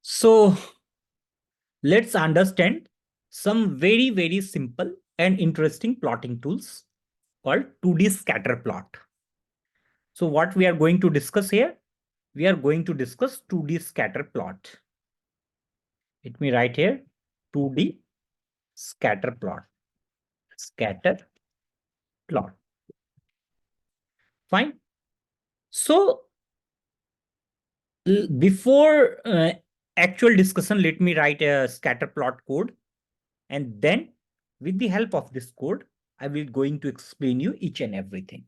So let's understand some very simple and interesting plotting tools called 2D scatter plot. So what we are going to discuss here, we are going to discuss 2D scatter plot. Let me write here 2D scatter plot. Scatter plot. Fine. So before actual discussion, let me write a scatter plot code. And then with the help of this code, I will going to explain you each and everything.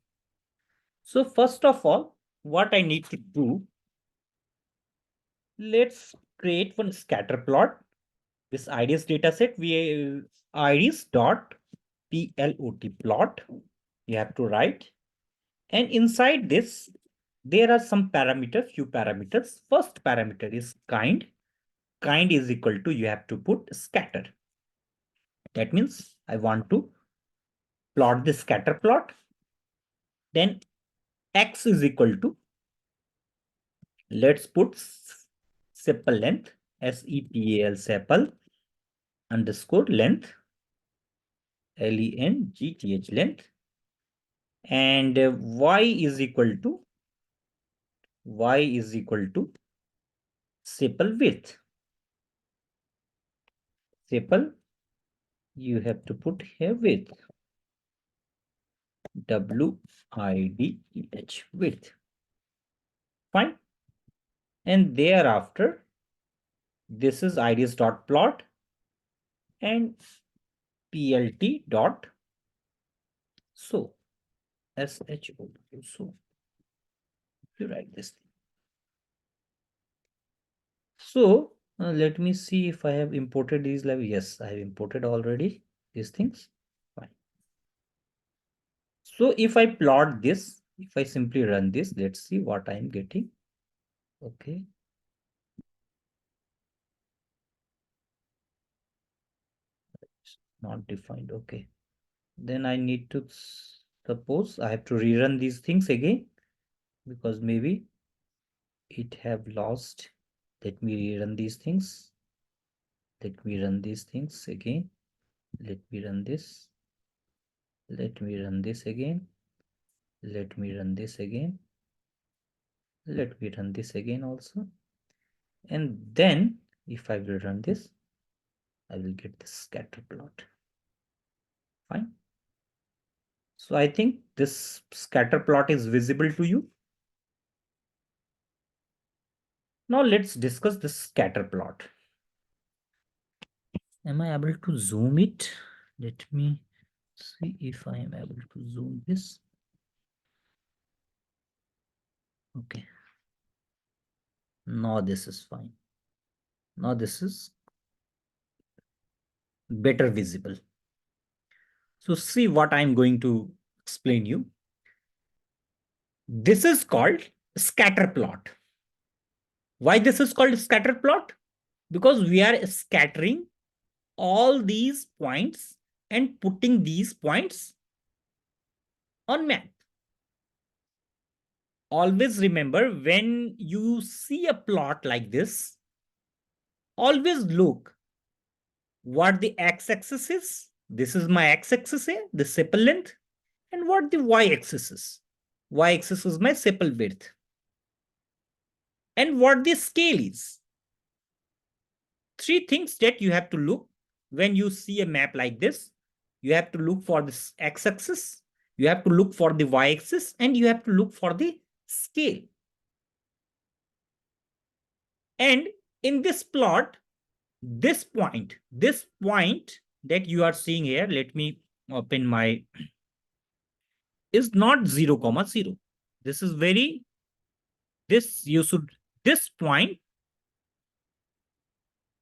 So first of all, what I need to do, let's create one scatter plot. This IDS dataset, we IDS dot plot plot. You have to write. And inside this, there are some parameters, few parameters. First parameter is kind. Kind is equal to, you have to put scatter. That means I want to plot the scatter plot. Then x is equal to, let's put sepal length, sepal sepal underscore length, length, length, and y is equal to sepal width. Sepal, you have to put here width, width, width. Fine. And thereafter, this is iris dot plot and plt dot so, sho. So you write this thing. So let me see if I have imported these level. Yes, I have imported already these things. Fine. So if I plot this, if I simply run this, let's see what I am getting. Okay. It's not defined. Okay. Then I need to suppose I have to rerun these things again because maybe it have lost. Let me rerun these things. Let me run these things again. Let me run this. Let me run this again. Let me run this again. Let me run this again also. And then if I will run this, I will get this scatter plot. Fine. So I think this scatter plot is visible to you. Now let's discuss this scatter plot. Am I able to zoom it? Let me see if I am able to zoom this. Okay. Now this is fine. Now this is better visible. So see what I'm going to explain you. This is called scatter plot. Why this is called scatter plot? Because we are scattering all these points and putting these points on map. Always remember, when you see a plot like this, always look what the x-axis is. This is my x-axis here, the sepal length, and what the y-axis is. Y-axis is my sepal width. And what the scale is. Three things that you have to look when you see a map like this. You have to look for this x-axis, you have to look for the y-axis, and you have to look for the scale. And in this plot, this point that you are seeing here, let me open my, is not 0, 0. This is very, this you should, this point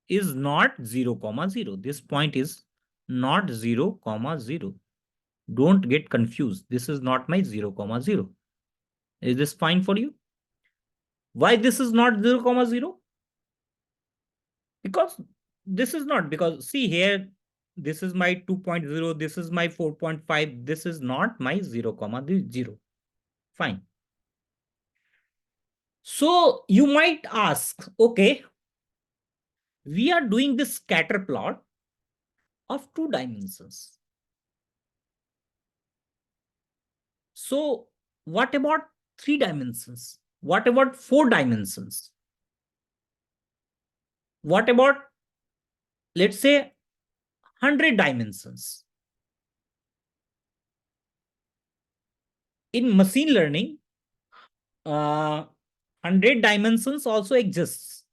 is not 0, 0. This point is not 0, 0. Don't get confused. This is not my 0, 0. Is this fine for you? Why this is not 0, 0? Because this is not, because see here, this is my 2.0, this is my 4.5, this is not my 0, 0. Fine. So you might ask, okay, We are doing this scatter plot of 2 dimensions. So what about 3 dimensions? What about 4 dimensions? What about, let's say, 100 dimensions? In machine learning, 100 dimensions also exists.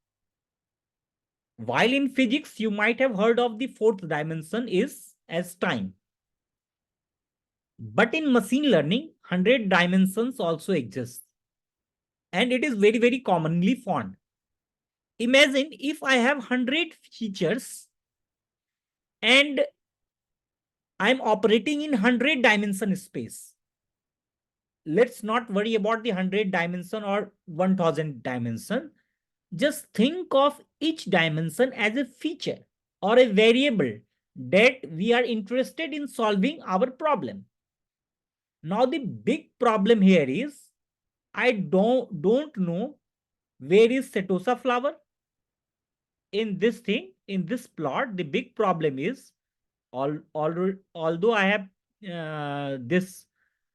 While in physics, you might have heard of the 4th dimension is as time. But in machine learning, 100 dimensions also exist. And it is very, very commonly found. Imagine if I have 100 features and I'm operating in 100 dimension space. Let's not worry about the 100 dimension or 1000 dimension. Just think of each dimension as a feature or a variable that we are interested in solving our problem. Now the big problem here is I don't know where is Setosa flower. In this thing, in this plot, the big problem is although I have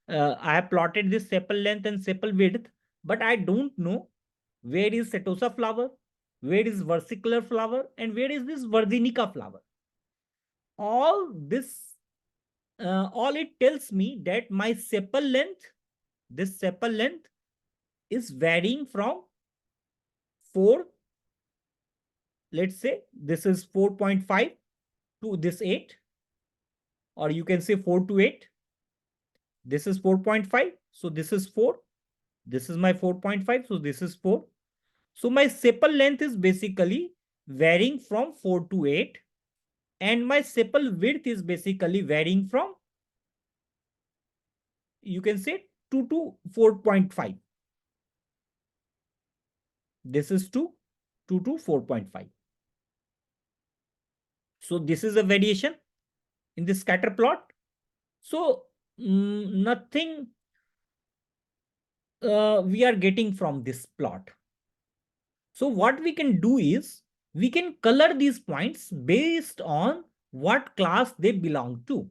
I have plotted this sepal length and sepal width, but I don't know where is Setosa flower, where is versicolor flower, and where is this Virginica flower. All this, all it tells me that my sepal length, this sepal length is varying from 4, let's say this is 4.5 to this 8, or you can say 4 to 8. This is 4.5, so this is 4. This is my 4.5, so this is 4. So my sepal length is basically varying from 4 to 8, and my sepal width is basically varying from, you can say, 2 to 4.5. This is 2 to 4.5. So this is a variation in the scatter plot. So nothing we are getting from this plot. So what we can do is we can color these points based on what class they belong to.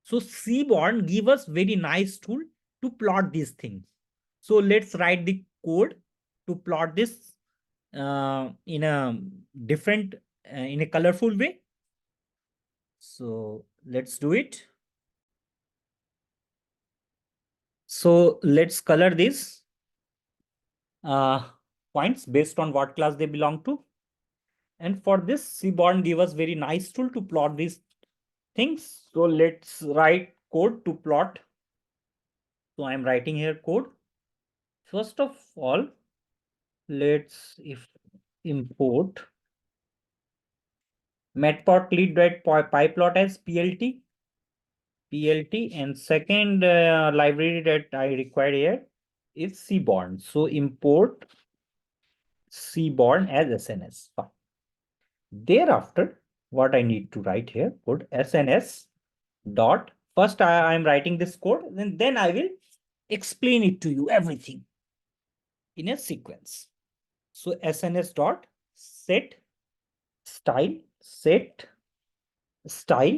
So Seaborn give us very nice tool to plot these things. So let's write the code to plot this in a different, in a colorful way. So let's do it. So let's color these points based on what class they belong to. And for this, Seaborn give us very nice tool to plot these things. So let's write code to plot. So I'm writing here code. First of all, let's import matplotlib.pyplot as plt, and second library that I require here is Seaborn. So import Seaborn as SNS. Fine. Thereafter, what I need to write here, put SNS dot. First, I am writing this code, and then I will explain it to you everything in a sequence. So SNS dot set style, set style.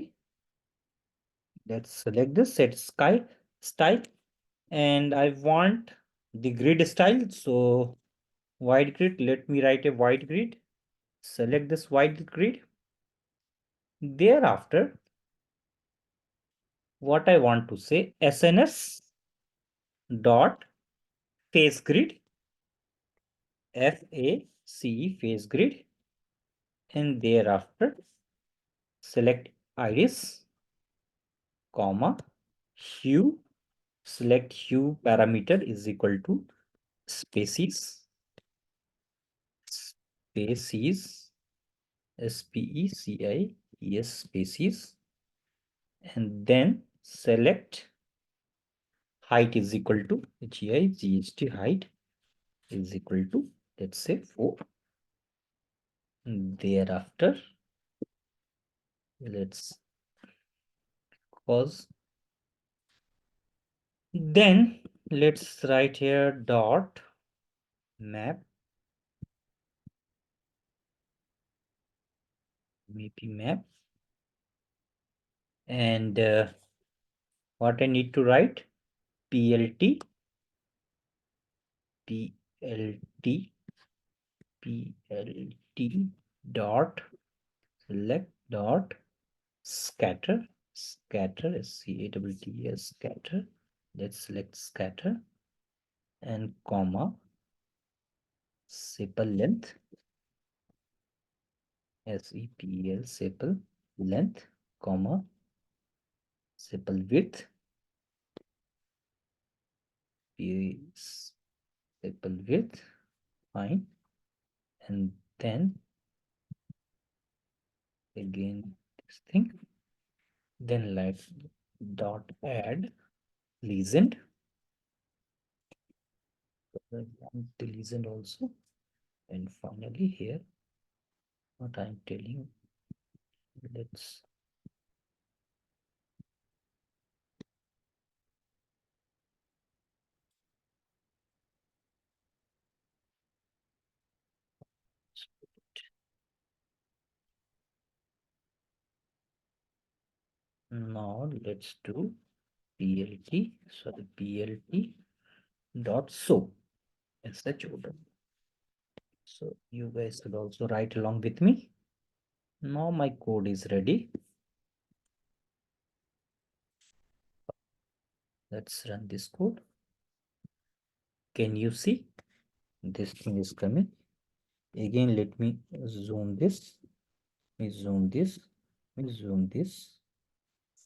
Let's select this set style, and I want the grid style. So white grid. Let me write a white grid. Select this white grid. Thereafter, what I want to say, SNS dot face grid, FACE face grid, and thereafter select iris, comma, hue, select hue parameter is equal to species, SPECIES species, and then select height is equal to HEIGHT height is equal to, let's say, 4. Thereafter, let's cause, then let's write here dot map maybe map. And what I need to write? PLT dot select dot scatter scatter. Let's select scatter and comma sepal length sepal sepal length comma sepal width sepal width. Fine. And then again this thing, then let's dot add legend, the legend also. And finally here what I'm telling, let's now let's do plt dot show show. So you guys should also write along with me. Now my code is ready. Let's run this code. Can you see this thing is coming? Again, let me zoom this. Let me zoom this. Let me zoom this.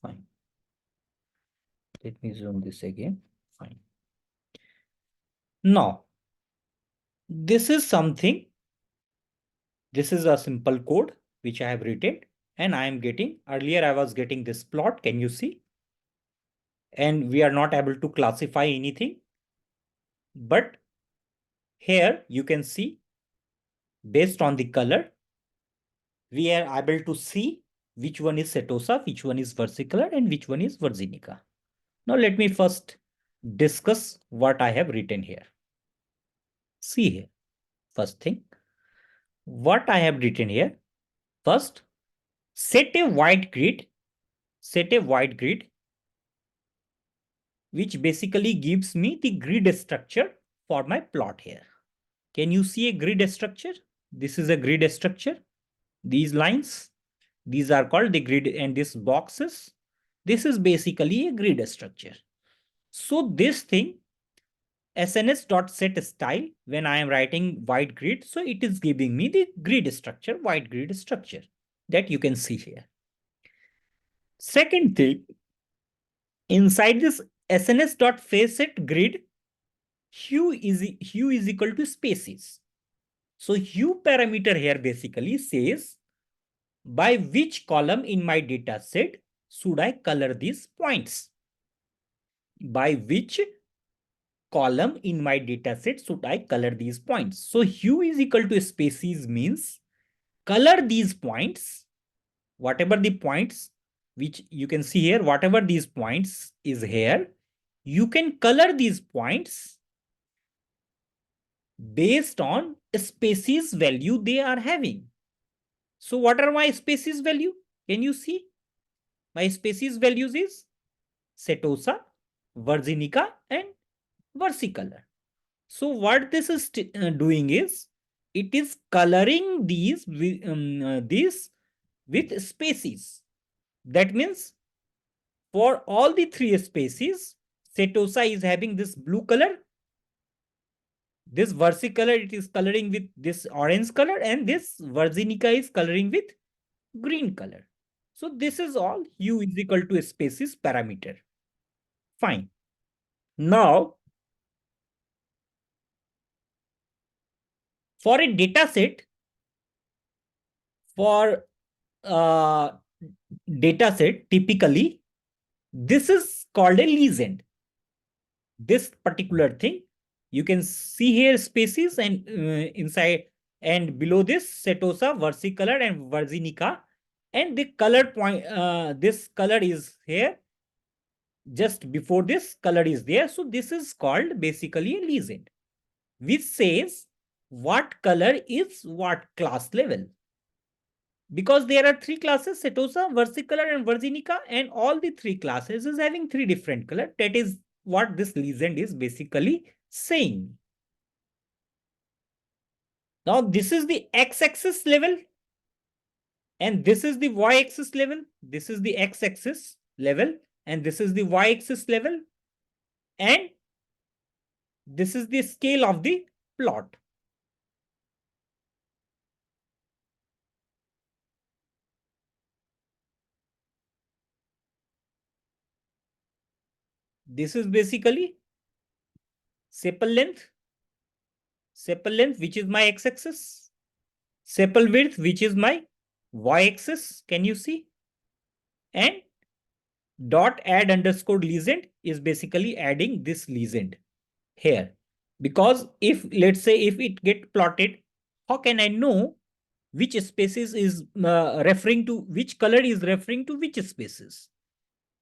Fine. Let me zoom this again. Fine. Now, this is something. This is a simple code which I have written, and I am getting, earlier I was getting this plot. Can you see? And we are not able to classify anything. But here you can see, based on the color, we are able to see which one is setosa, which one is versicolor, and which one is virginica. Now let me first discuss what I have written here. See here, first thing, what I have written here. First, set a white grid, which basically gives me the grid structure for my plot here. Can you see a grid structure? This is a grid structure. These lines, these are called the grid, and these boxes, this is basically a grid structure. So this thing, sns.setStyle, when I am writing white grid, so it is giving me the grid structure, white grid structure that you can see here. Second thing, inside this sns.facet grid, hue is equal to spaces. So hue parameter here basically says by which column in my data set should I color these points? By which column in my data set should I color these points? So hue is equal to spaces means color these points, whatever the points which you can see here, whatever these points is here, you can color these points based on species value they are having. So what are my species value? Can you see? My species values is setosa, virginica, and versicolor. So what this is doing is, it is coloring these with species. That means for all the three species, setosa is having this blue color, this versicolor it is coloring with this orange color, and this virginica is coloring with green color. So this is all hue is equal to species parameter. Fine. Now, for a data set, for data set, typically, this is called a legend. This particular thing, you can see here species, and inside and below this setosa, versicolor, and virginica, and the color point, this color is here. Just before this color is there. So this is called basically a legend, which says what color is what class level. Because there are three classes, setosa, versicolor, and virginica, and all the three classes is having three different color. That is what this legend is basically saying. Now, this is the x-axis level, and this is the y-axis level. This is the x-axis level, and this is the y-axis level, and this is the scale of the plot. This is basically sepal length, which is my x-axis, sepal width, which is my y-axis. Can you see? And dot add underscore legend is basically adding this legend here. Because if, let's say, if it get plotted, how can I know which species is referring to, which color is referring to which species?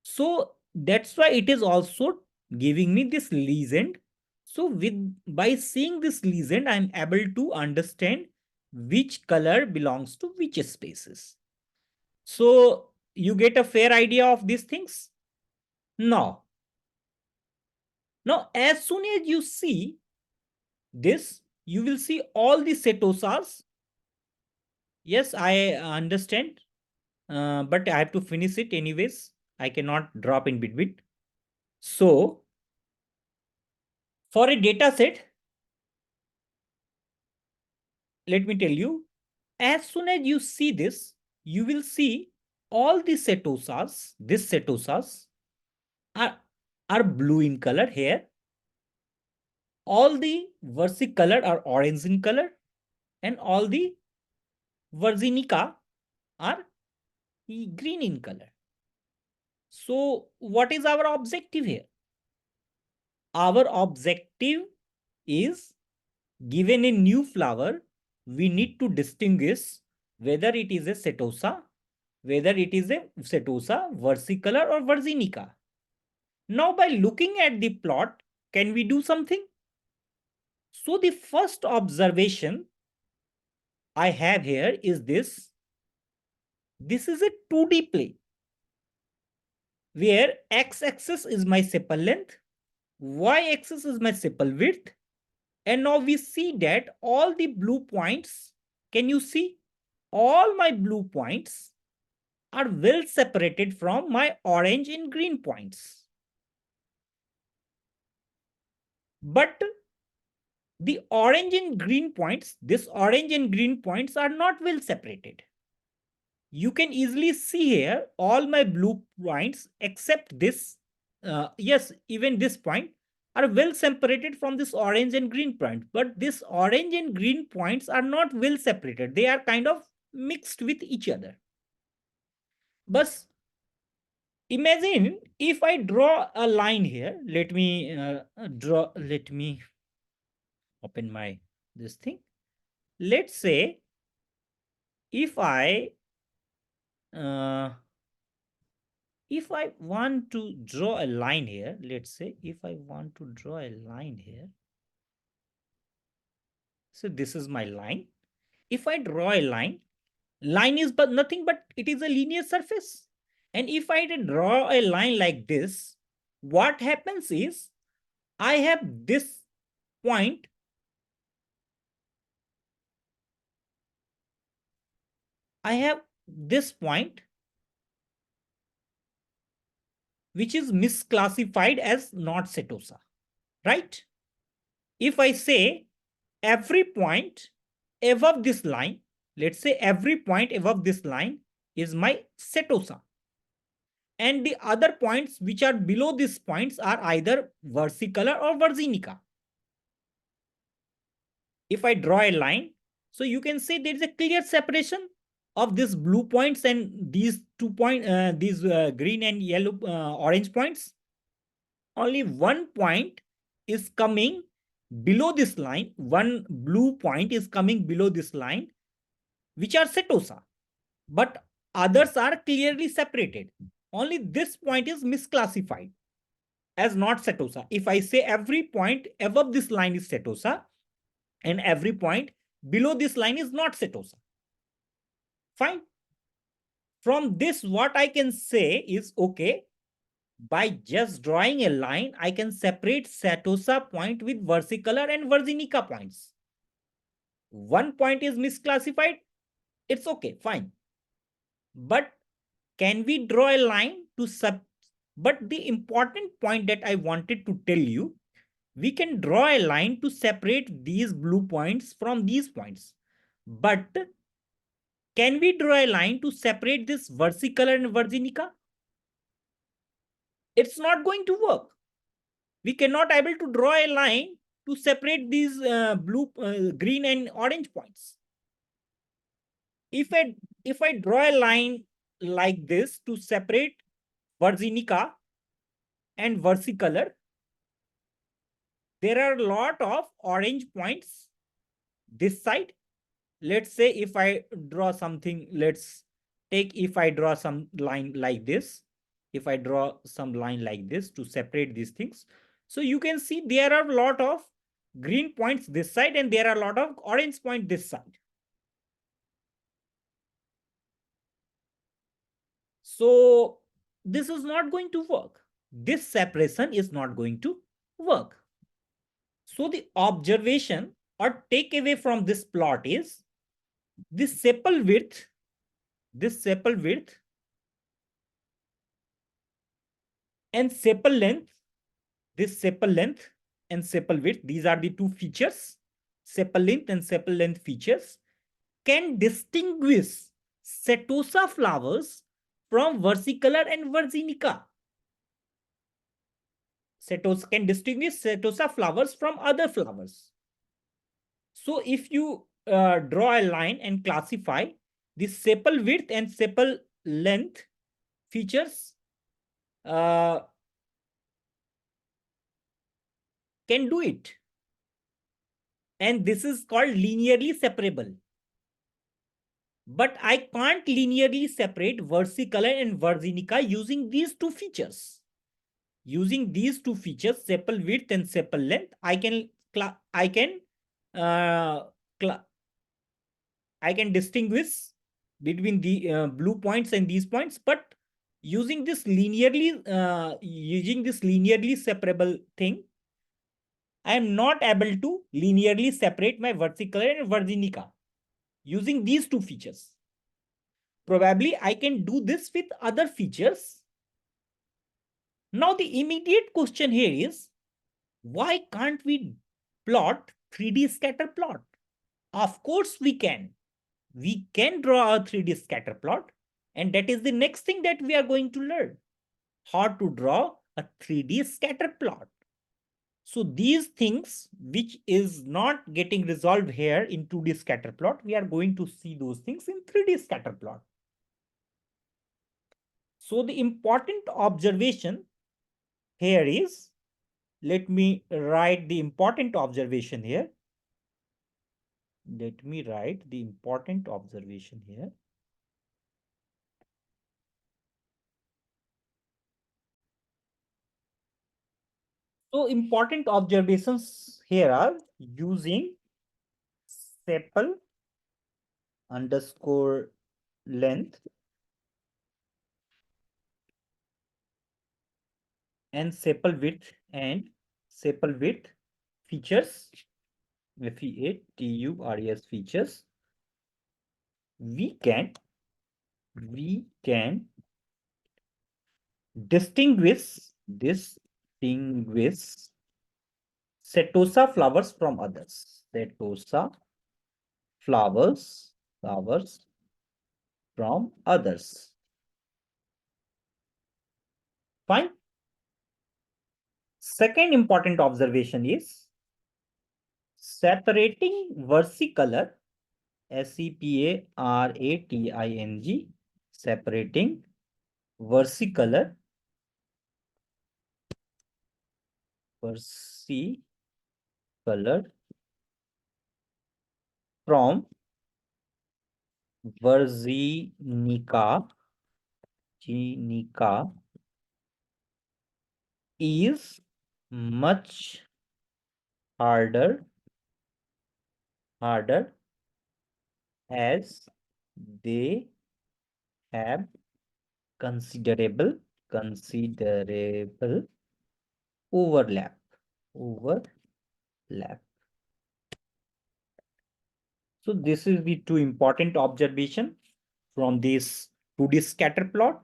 So that's why it is also giving me this legend. So by seeing this legend, I'm able to understand which color belongs to which species. So you get a fair idea of these things. Now, as soon as you see this, you will see all the setosas. Yes, I understand, but I have to finish it anyways. I cannot drop in between. So for a data set, let me tell you, as soon as you see this, you will see all the setosas, these setosas are blue in color here. All the versicolor are orange in color, and all the virginica are green in color. So what is our objective here? Our objective is, given a new flower, we need to distinguish whether it is a setosa, versicolor, or virginica. Now, by looking at the plot, can we do something? So the first observation I have here is this. This is a 2D plane where x-axis is my sepal length, y-axis is my sepal width, and now we see that all the blue points, can you see? All my blue points are well separated from my orange and green points. But the orange and green points, this orange and green points are not well separated. You can easily see here all my blue points except this. Yes, even this point are well separated from this orange and green point. But this orange and green points are not well separated. They are kind of mixed with each other. But imagine if I draw a line here. Let me open my this thing. Let's say if I want to draw a line here, let's say if I want to draw a line here, so this is my line. If I draw a line is but nothing but it is a linear surface. And if I draw a line like this, what happens is I have this point, which is misclassified as not setosa, right? If I say every point above this line, let's say every point above this line is my setosa, and the other points which are below these points are either versicolor or virginica. If I draw a line, so you can see there is a clear separation of these blue points and these 2 points, these green and yellow, orange points. Only one point is coming below this line. One blue point is coming below this line, which are setosa, but others are clearly separated. Only this point is misclassified as not setosa. If I say every point above this line is setosa and every point below this line is not setosa, fine. From this, what I can say is, okay, by just drawing a line, I can separate Setosa point with versicolor and Virginica points. One point is misclassified, it's okay, fine. But can we draw a line to but the important point that I wanted to tell you, we can draw a line to separate these blue points from these points. But can we draw a line to separate this versicolor and Virginica? It's not going to work. We cannot able to draw a line to separate these green and orange points. If I draw a line like this to separate Virginica and versicolor, there are a lot of orange points this side. Let's say if I draw something, let's take, if I draw some line like this, if I draw some line like this to separate these things, so you can see there are a lot of green points this side and there are a lot of orange point this side. So this is not going to work. This separation is not going to work. So the observation or takeaway from this plot is this sepal width, this sepal width and sepal length, this sepal length and sepal width, these are the two features, sepal length and sepal length features, can distinguish Setosa flowers from versicolor and Virginica. Setosa can distinguish Setosa flowers from other flowers. So if you draw a line and classify the sepal width and sepal length features, can do it. And this is called linearly separable. But I can't linearly separate versicolor and Virginica using these two features. Using these two features, sepal width and sepal length, I can distinguish between the blue points and these points. But using this linearly separable thing, I am not able to linearly separate my versicolor and Virginica using these two features. Probably I can do this with other features. Now the immediate question here is, why can't we plot 3D scatter plot? Of course we can. We can draw a 3D scatter plot, and that is the next thing that we are going to learn. How to draw a 3D scatter plot. So these things which is not getting resolved here in 2D scatter plot, we are going to see those things in 3D scatter plot. So the important observation here is, let me write the important observation here. Let me write the important observation here. So important observations here are using sepal underscore length and sepal width features, FEATURES features, we can distinguish Setosa flowers from others. Setosa flowers from others. Fine. Second important observation is separating versicolor, SEPARATING, separating versicolor from Virginica is much harder as they have considerable overlap. Overlap. So this is the two important observation from this 2D scatter plot.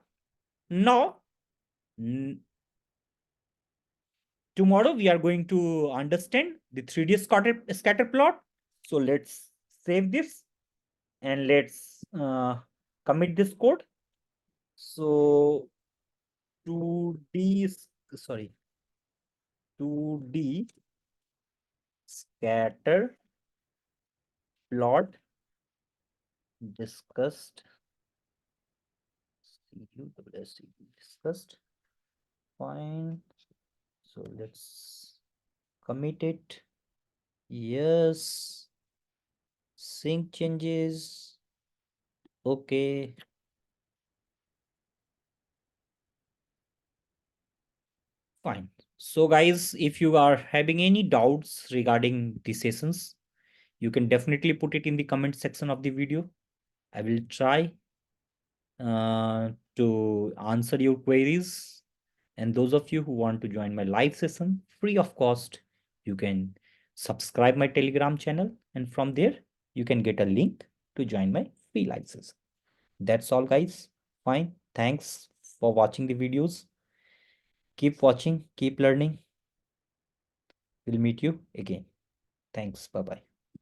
Now, tomorrow we are going to understand the 3D scatter plot. So let's save this and let's commit this code. So 2D, sorry, 2D scatter plot discussed. Discussed. Fine. So let's commit it. Yes. Sync changes. Okay. Fine. So guys, if you are having any doubts regarding the sessions, you can definitely put it in the comment section of the video. I will try to answer your queries. And those of you who want to join my live session free of cost, you can subscribe my Telegram channel. And from there, you can get a link to join my free live session. That's all guys. Fine. Thanks for watching the videos. Keep watching, keep learning. We'll meet you again. Thanks. Bye-bye.